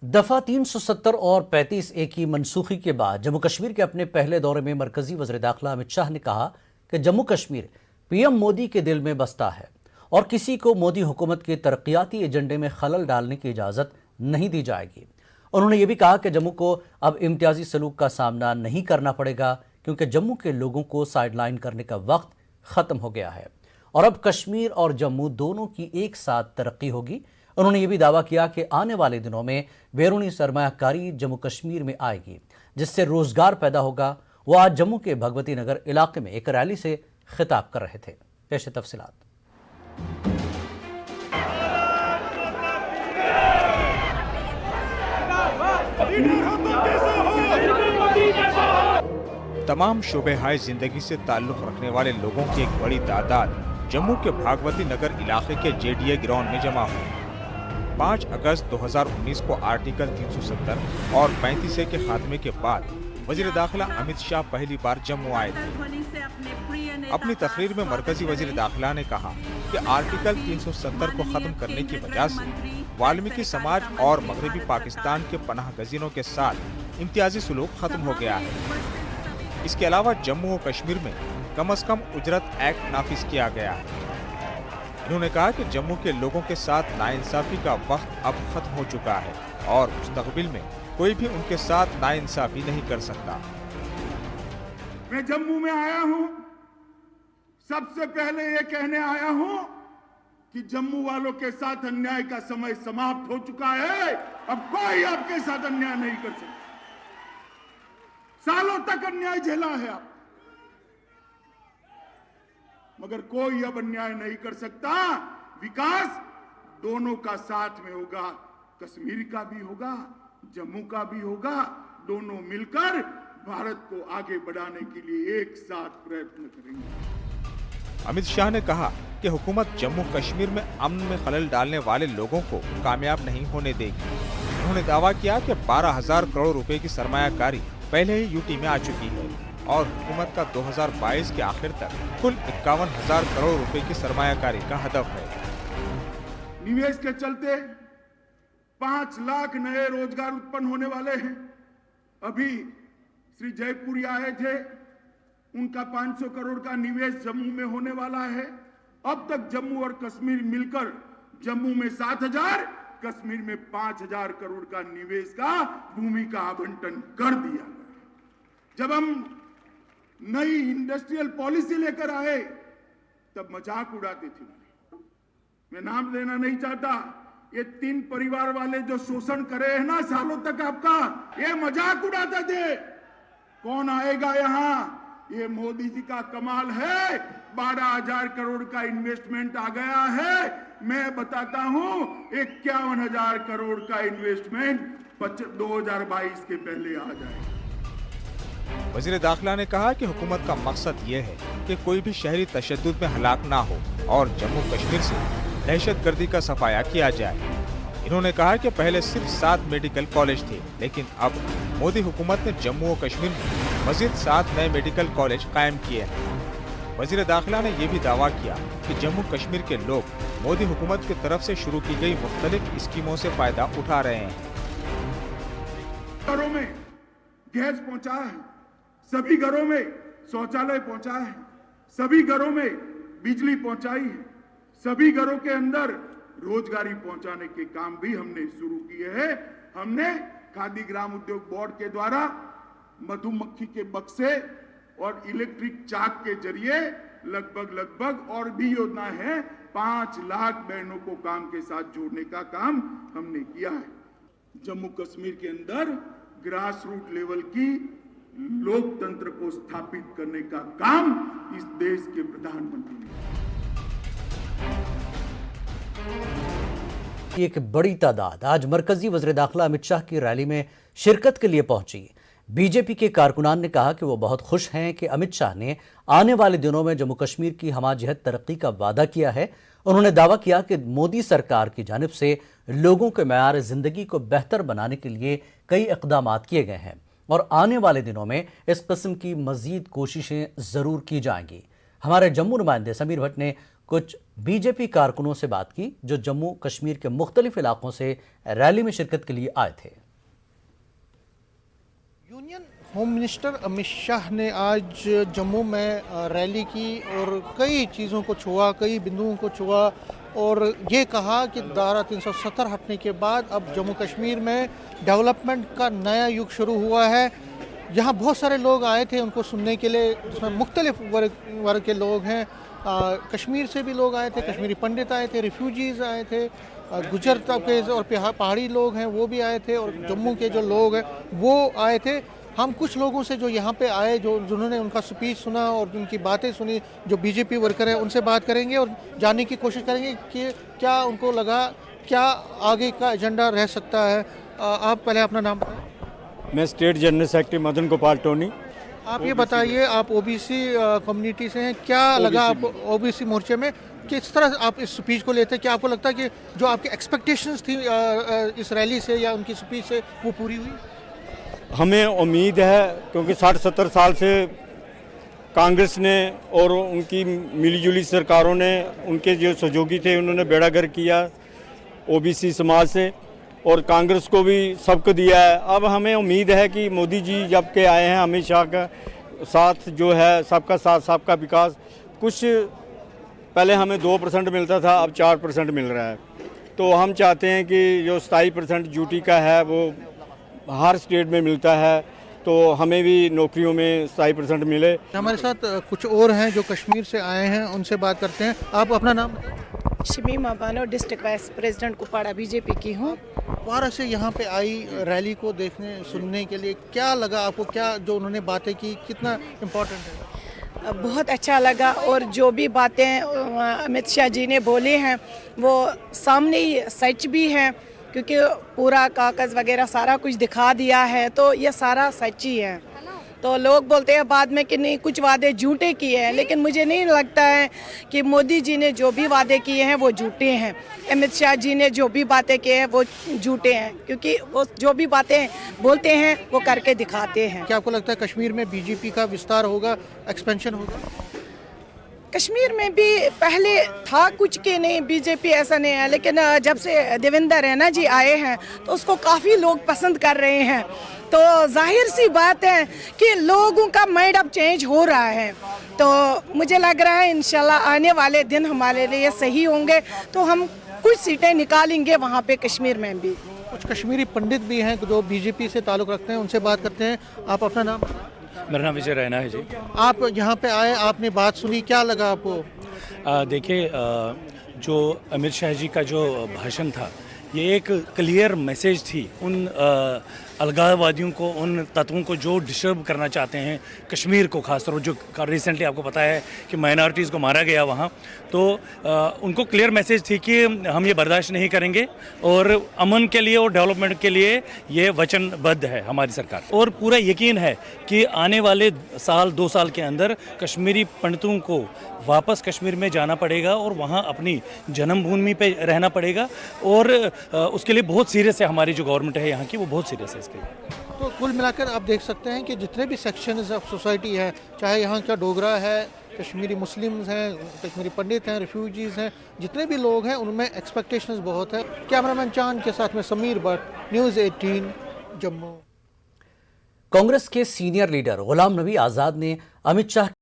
दफा 370 और 35A की मनसूखी के बाद जम्मू कश्मीर के अपने पहले दौरे में मरकजी वज़ीर दाखिला अमित शाह ने कहा कि जम्मू कश्मीर पीएम मोदी के दिल में बसता है और किसी को मोदी हुकूमत के तरक्याती एजेंडे में खलल डालने की इजाज़त नहीं दी जाएगी। उन्होंने ये भी कहा कि जम्मू को अब इम्तियाजी सलूक का सामना नहीं करना पड़ेगा क्योंकि जम्मू के लोगों को साइडलाइन करने का वक्त ख़त्म हो गया है और अब कश्मीर और जम्मू दोनों की एक साथ तरक्की होगी। उन्होंने ये भी दावा किया कि आने वाले दिनों में बैरूनी सरमायाकारी जम्मू कश्मीर में आएगी जिससे रोजगार पैदा होगा। वो आज जम्मू के भगवती नगर इलाके में एक रैली से खिताब कर रहे थे। पेश तफसीलात। तमाम शोबे-हाय जिंदगी से ताल्लुक रखने वाले लोगों की एक बड़ी तादाद जम्मू के भागवती नगर इलाके के जेडीए ग्राउंड में जमा हुई। 5 अगस्त 2019 को आर्टिकल 370 और 35A के खात्मे के बाद वजीर दाखिला अमित शाह पहली बार जम्मू आए थे। अपनी तकरीर में मरकजी वजीर दाखिला ने कहा कि आर्टिकल 370 को खत्म करने की वजह से वाल्मीकि समाज और मगरबी पाकिस्तान के पनाह गजीनों के साथ इम्तियाजी सलूक खत्म हो गया है। इसके अलावा जम्मू और कश्मीर में कम से कम उजरत एक्ट नाफिज किया गया है। उन्होंने कहा कि जम्मू के लोगों के साथ नाइंसाफी का वक्त अब खत्म हो चुका है और मुस्तकबिल में कोई भी उनके साथ नाइंसाफी नहीं कर सकता। मैं जम्मू में आया हूं, सबसे पहले ये कहने आया हूं कि जम्मू वालों के साथ अन्याय का समय समाप्त हो चुका है। अब कोई आपके साथ अन्याय नहीं कर सकता। सालों तक अन्याय झेला है आप, मगर कोई अब अन्याय नहीं कर सकता। विकास दोनों का साथ में होगा, कश्मीर का भी होगा, जम्मू का भी होगा। दोनों मिलकर भारत को आगे बढ़ाने के लिए एक साथ प्रयत्न करेंगे। अमित शाह ने कहा कि हुकूमत जम्मू कश्मीर में अमन में खलल डालने वाले लोगों को कामयाब नहीं होने देगी। उन्होंने दावा किया कि 12,000 करोड़ रुपए की सरमायाकारी पहले ही यूटी में आ चुकी है और हुकूमत का 2022 के आखिर तक कुल 51,000 करोड़ रुपए की सरमायाकारी का हदफ है। निवेश के चलते 5 लाख नए रोजगार उत्पन्न होने वाले हैं। अभी श्री जयपुरी आए थे, उनका 500 करोड़ का निवेश जम्मू में होने वाला है। अब तक जम्मू और कश्मीर मिलकर जम्मू में 7,000, कश्मीर में 5,000 करोड़ का निवेश का भूमि का आवंटन कर दिया। जब हम नई इंडस्ट्रियल पॉलिसी लेकर आए तब मजाक उड़ाते थे। मैं नाम लेना नहीं चाहता। ये 3 परिवार वाले जो शोषण करे हैं ना सालों तक आपका, ये मजाक उड़ाते थे। कौन आएगा यहाँ? ये मोदी जी का कमाल है। 12,000 करोड़ का इन्वेस्टमेंट आ गया है। मैं बताता हूँ 51,000 करोड़ का इन्वेस्टमेंट 2022 के पहले आ जाएगा। वजीर दाखिला ने कहा कि हुकूमत का मकसद ये है कि कोई भी शहरी तशद्दुद में हलाक ना हो और जम्मू कश्मीर से दहशतगर्दी का सफाया किया जाए। इन्होंने कहा कि पहले सिर्फ 7 मेडिकल कॉलेज थे, लेकिन अब मोदी हुकूमत ने जम्मू और कश्मीर में मजीद 7 नए मेडिकल कॉलेज कायम किए हैं। वजीर दाखिला ने यह भी दावा किया कि जम्मू कश्मीर के लोग मोदी हुकूमत की तरफ से शुरू की गई मुख्तलिफ स्कीमों से फायदा उठा रहे हैं। घरों में गैस पहुंचा है, सभी घरों में शौचालय पहुंचा है, सभी घरों में बिजली पहुंचाई है, सभी घरों के अंदर रोजगारी पहुंचाने के काम भी हमने शुरू किए हैं। हमने खादी ग्राम उद्योग बोर्ड के द्वारा मधुमक्खी के बक्से और इलेक्ट्रिक चाक के जरिए लगभग और भी योजना है 5 लाख बहनों को काम के साथ जोड़ने का काम हमने किया है। जम्मू कश्मीर के अंदर ग्रास रूट लेवल की लोकतंत्र को स्थापित करने का काम इस देश के प्रधानमंत्री ने। एक बड़ी तादाद आज मरकजी वज़ीर दाखिला अमित शाह की रैली में शिरकत के लिए पहुंची। बीजेपी के कारकुनान ने कहा कि वो बहुत खुश हैं कि अमित शाह ने आने वाले दिनों में जम्मू कश्मीर की हमाजहत तरक्की का वादा किया है। उन्होंने दावा किया कि मोदी सरकार की जानिब से लोगों के मयार जिंदगी को बेहतर बनाने के लिए कई इक़दाम किए गए हैं और आने वाले दिनों में इस किस्म की मजीद कोशिशें ज़रूर की जाएंगी। हमारे जम्मू नुमाइंदे समीर भट्ट ने कुछ बीजेपी कारकुनों से बात की जो जम्मू कश्मीर के मुख्तलिफ इलाकों से रैली में शिरकत के लिए आए थे। Union home minister Amit Shah ने आज जम्मू में रैली की और कई चीज़ों को छुआ, कई बिंदुओं को छुआ और ये कहा कि धारा 370 हटने के बाद अब जम्मू कश्मीर में डेवलपमेंट का नया युग शुरू हुआ है। यहाँ बहुत सारे लोग आए थे उनको सुनने के लिए, जिसमें मुख्तलिफ वर्ग के लोग हैं। कश्मीर से भी लोग आए थे, कश्मीरी पंडित आए थे, रिफ्यूजीज़ आए थे, गुजर तबके और पहाड़ी लोग हैं वो भी आए थे और जम्मू के जो लोग हैं वो आए थे। हम कुछ लोगों से जो यहाँ पे आए, जिन्होंने उनका स्पीच सुना और उनकी बातें सुनी, जो बीजेपी वर्कर हैं उनसे बात करेंगे और जानने की कोशिश करेंगे कि क्या उनको लगा, क्या आगे का एजेंडा रह सकता है। आप पहले अपना नाम बताएं। मैं state general secretary Madan Gopal Tony. आप ये बताइए, आप ओबीसी कम्युनिटी से हैं, क्या लगा आप ओबीसी मोर्चे में, किस तरह आप इस स्पीच को लेते हैं? क्या आपको लगता है कि जो आपकी एक्सपेक्टेशंस थी इस रैली से या उनकी स्पीच से वो पूरी हुई? हमें उम्मीद है क्योंकि 60-70 साल से कांग्रेस ने और उनकी मिलीजुली सरकारों ने, उनके जो सहयोगी थे उन्होंने बेड़ागर किया ओबीसी समाज से और कांग्रेस को भी सबक दिया है। अब हमें उम्मीद है कि मोदी जी जब के आए हैं, अमित शाह का साथ जो है, सबका साथ सबका विकास, कुछ पहले हमें 2% मिलता था, अब 4% मिल रहा है। तो हम चाहते हैं कि जो 27% ड्यूटी का है वो हर स्टेट में मिलता है, तो हमें भी नौकरियों में 27% मिले। हमारे साथ कुछ और हैं जो कश्मीर से आए हैं, उनसे बात करते हैं। आप अपना नाम बताएं। Shamima Bano, district vice president Kupwara BJP की हूँ। कुपवाड़ा से यहाँ पे आई रैली को देखने सुनने के लिए, क्या लगा आपको? क्या जो उन्होंने बातें की कितना इम्पोर्टेंट है? बहुत अच्छा लगा और जो भी बातें अमित शाह जी ने बोली हैं वो सामने ही सच भी हैं, क्योंकि पूरा कागज़ वगैरह सारा कुछ दिखा दिया है, तो ये सारा सच ही है। तो लोग बोलते हैं बाद में कि नहीं कुछ वादे झूठे किए हैं, लेकिन मुझे नहीं लगता है कि मोदी जी ने जो भी वादे किए हैं वो झूठे हैं, अमित शाह जी ने जो भी बातें किए हैं वो झूठे हैं, क्योंकि वो जो भी बातें बोलते हैं वो करके दिखाते हैं। क्या आपको लगता है कश्मीर में बीजेपी का विस्तार होगा, एक्सपेंशन होगा? कश्मीर में भी पहले था कुछ के नहीं, बीजेपी ऐसा नहीं है, लेकिन जब से देवेंद्र रैना जी आए हैं तो उसको काफ़ी लोग पसंद कर रहे हैं। तो जाहिर सी बात है कि लोगों का माइंड अब चेंज हो रहा है। तो मुझे लग रहा है इंशाल्लाह आने वाले दिन हमारे लिए सही होंगे, तो हम कुछ सीटें निकालेंगे वहाँ पे कश्मीर में भी। कुछ कश्मीरी पंडित भी हैं जो बीजेपी से ताल्लुक़ रखते हैं, उनसे बात करते हैं। आप अपना नाम? मेरा नाम विजय रैना है जी। आप यहाँ पे आए, आपने बात सुनी, क्या लगा आपको? देखिए, जो अमित शाह जी का जो भाषण था ये एक क्लियर मैसेज थी उन अलगाववादियों को, उन तत्वों को जो डिस्टर्ब करना चाहते हैं कश्मीर को, खासतौर जो रिसेंटली आपको पता है कि माइनॉरिटीज़ को मारा गया वहाँ। तो उनको क्लियर मैसेज थी कि हम ये बर्दाश्त नहीं करेंगे और अमन के लिए और डेवलपमेंट के लिए ये वचनबद्ध है हमारी सरकार। और पूरा यकीन है कि आने वाले साल 2 साल के अंदर कश्मीरी पंडितों को वापस कश्मीर में जाना पड़ेगा और वहाँ अपनी जन्मभूमि पे रहना पड़ेगा, और उसके लिए बहुत सीरियस है हमारी जो गवर्नमेंट है यहाँ की, वो बहुत सीरियस है इसके लिए। तो कुल मिलाकर आप देख सकते हैं कि जितने भी सेक्शंस ऑफ सोसाइटी है, चाहे यहाँ का डोगरा है, कश्मीरी मुस्लिम्स हैं, कश्मीरी पंडित हैं, रिफ्यूजीज़ हैं, जितने भी लोग हैं उनमें एक्सपेक्टेशंस बहुत है। कैमरामैन चांद के साथ में समीर भट्ट, न्यूज़ 18 जम्मू। कांग्रेस के सीनियर लीडर गुलाम नबी आज़ाद ने अमित शाह